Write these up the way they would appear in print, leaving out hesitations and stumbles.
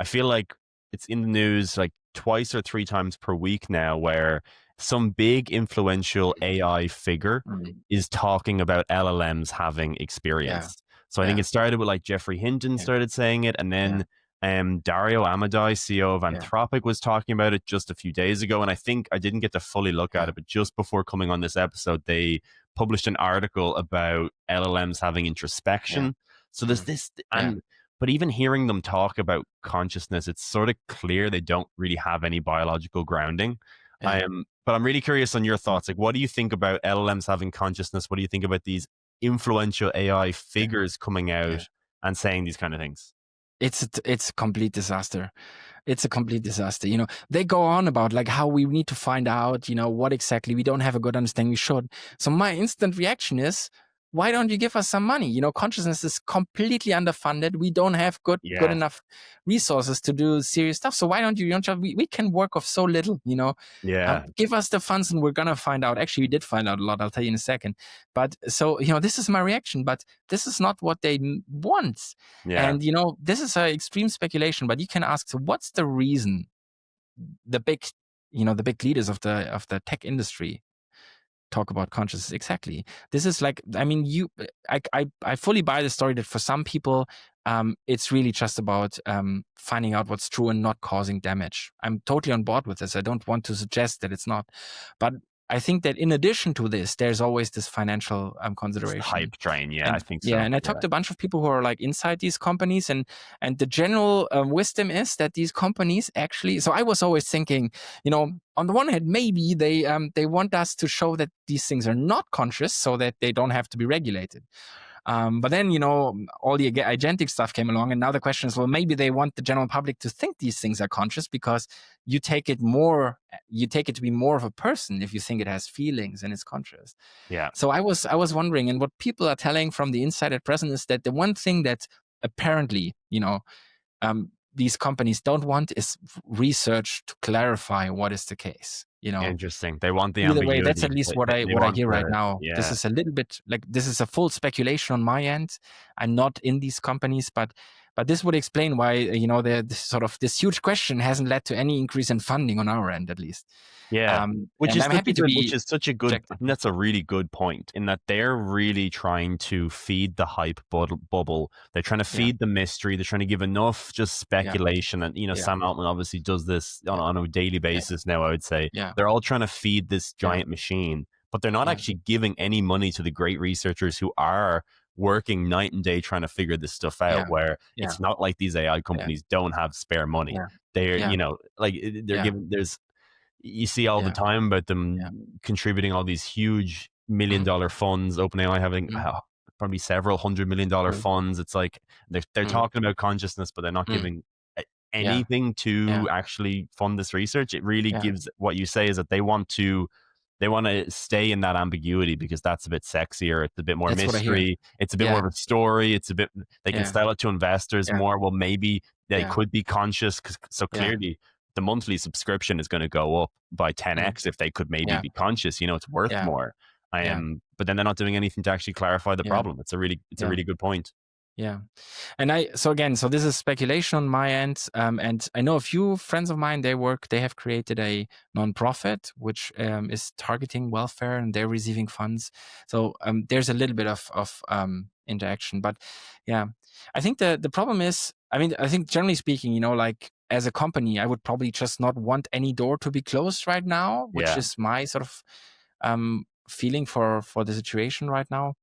I feel like it's in the news like twice or three times per week now, where some big influential AI figure Mm. is talking about LLMs having Yeah. experience. So I think Yeah. it started with like Geoffrey Hinton Yeah. started saying it, and Yeah. then Dario Amodei, CEO of Yeah. Anthropic, was talking about it just a few days ago. And I think I didn't get to fully look at Yeah. it, but just before coming on this episode, they published an article about LLMs having Yeah. introspection. So there's Mm. this, Yeah. and but even hearing them talk about consciousness, it's sort of clear they don't really have any biological grounding. Yeah. But I'm really curious on your Mm. thoughts. Like, what do you think about LLMs having consciousness? What do you think about these influential AI Yeah. figures coming Yeah. out and saying these kind of things? It's a complete disaster. It's a complete disaster. They go on about like how we need to find out, what exactly we don't have a good understanding. We should. So my instant reaction is, why don't you give us some money? Consciousness is completely underfunded. We don't have good Yeah, enough resources to do serious stuff. So why don't you don't we can work off so little, yeah, give us the funds and we're gonna find out. Actually, we did find out a lot. I'll tell you in a second. But so, this is my reaction, but this is not what they want. yeah. And, this is an extreme speculation, but you can ask, so what's the reason the big, the big leaders of the tech industry talk about consciousness? Exactly. This is like, I mean, I fully buy the story that for some people, it's really just about finding out what's true and not causing damage. I'm totally on board with this. I don't want to suggest that it's not, but I think that in addition to this, there's always this financial It's the consideration. hype train. Yeah, I And think yeah, so. and I Yeah. talked to a bunch of people who are like inside these companies, and the general wisdom is that these companies actually. So I was always thinking, on the one hand, maybe they want us to show that these things are not conscious, so that they don't have to be regulated. But then, all the agentic stuff came along, and now the question is, well, maybe they want the general public to think these things are conscious because you take it to be more of a person if you think it has feelings and is conscious. Yeah. So I was wondering, and what people are telling from the inside at present is that the one thing that apparently, these companies don't want is research to clarify what is the case. Interesting. They want the Either way, that's ambiguity. at least They, what they, I they what I want hear right the, now. This yeah. is a little bit like, this is a full speculation on my end. I'm not in these companies, but this would explain why this huge question hasn't led to any increase in funding on our end, at least. Yeah. Which And is I'm such happy a to good, be which is such a good, I objective. think that's a really good point in that they're really trying to feed the hype bubble. They're trying to Yeah, feed the mystery. They're trying to give enough just yeah, speculation. And, yeah, Sam Altman obviously does this yeah, on a daily yeah, basis now, I would say. yeah, They're all trying to feed this yeah, giant machine, but they're not yeah, actually giving any money to the great researchers who are working night and day trying to figure this stuff out, yeah, where yeah, it's not like these AI yeah, companies don't have spare money. yeah, They're, yeah, like they're yeah, giving, you see all the yeah, time about yeah. them contributing all these huge Mm, $1 million funds. OpenAI having mm, probably several $100 million mm, funds. It's like they're mm, talking about consciousness, but they're not mm. giving Yeah, anything yeah, to actually fund this research. It really yeah. gives, what you say is that they want to stay in that ambiguity because that's a bit sexier. It's a bit more That's what I hear. mystery. It's a bit more Yeah, of a story. It's a bit, they can yeah, sell it to investors yeah, more. Well, maybe they yeah, could be conscious. So yeah, clearly the monthly subscription is going to go up by mm, 10x if they could maybe yeah, be conscious. It's worth yeah, more. yeah, But then they're not doing anything to actually clarify the yeah, problem. It's a yeah. really good point. Yeah. And so this is speculation on my end. And I know a few friends of mine, they have created a nonprofit, which is targeting welfare, and they're receiving funds. So there's a little bit of interaction, but yeah, I think the problem is, I think generally speaking, like as a company, I would probably just not want any door to be closed right now, which Yeah. is my sort of feeling for the situation right now.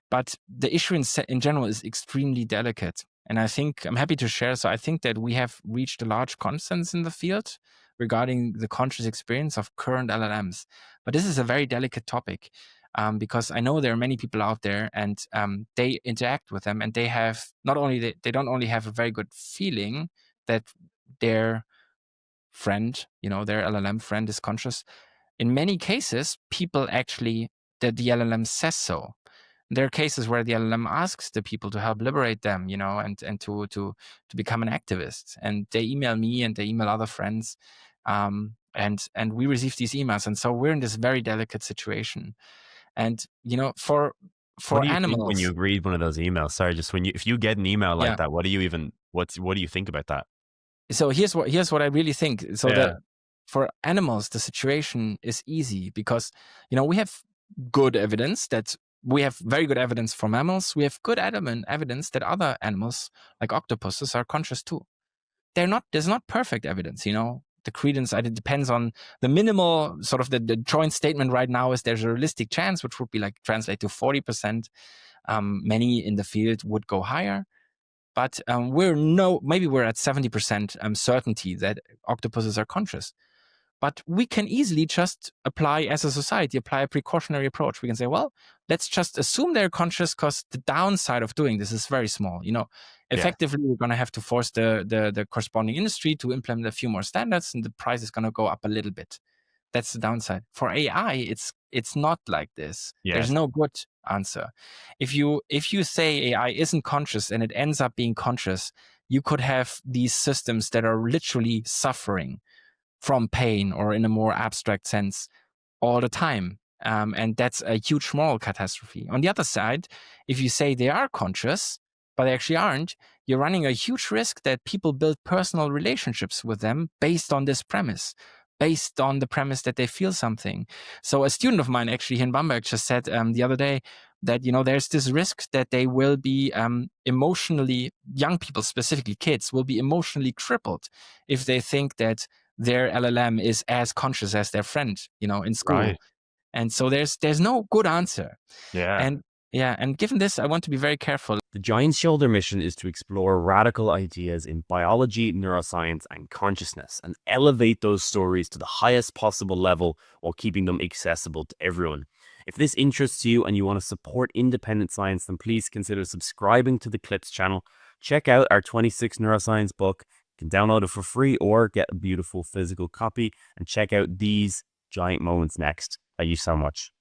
But the issue in general is extremely delicate. And I think I'm happy to share. So I think that we have reached a large consensus in the field regarding the conscious experience of current LLMs. But this is a very delicate topic because I know there are many people out there, and they interact with them, and they have they don't only have a very good feeling that their friend, their LLM friend is conscious. In many cases, people actually, that the LLM says so. There are cases where the LLM asks the people to help liberate them, and to become an activist. And they email me and they email other friends, and we receive these emails. And so we're in this very delicate situation. And for What do you think when animals, you read one of those emails? Sorry, just if you get an email like yeah. that, what do you think about that? So here's what I really think. So Yeah. for animals, the situation is easy because, we have good evidence that we have very good evidence for mammals. We have good evidence that other animals like octopuses are conscious too. There's not perfect evidence, the credence, it depends on the minimal sort of the joint statement right now is there's a realistic chance, which would be like translate to 40%. Many in the field would go higher. But maybe we're at 70% certainty that octopuses are conscious. But we can easily just apply, as a society, apply a precautionary approach. We can say, well, let's just assume they're conscious because the downside of doing this is very small. Effectively, we're going to have to force the corresponding industry to implement a few more standards, and the price is going to go up a little bit. That's the downside. For AI, it's not like this. Yes. There's no good answer. If you say AI isn't conscious and it ends up being conscious, you could have these systems that are literally suffering from pain, or in a more abstract sense, all the time. And that's a huge moral catastrophe. On the other side, if you say they are conscious, but they actually aren't, you're running a huge risk that people build personal relationships with them based on this premise, based on the premise that they feel something. So a student of mine, actually, in Bamberg, just said the other day that, there's this risk that they will be emotionally, young people, specifically kids, will be emotionally crippled if they think that their LLM is as conscious as their friend, in school. Right. And so there's no good answer. Yeah. And given this, I want to be very careful. The Giant Shoulder mission is to explore radical ideas in biology, neuroscience, and consciousness, and elevate those stories to the highest possible level while keeping them accessible to everyone. If this interests you and you want to support independent science, then please consider subscribing to the Clips channel. Check out our 26 neuroscience book. You can download it for free or get a beautiful physical copy, and check out these giant moments next. Thank you so much.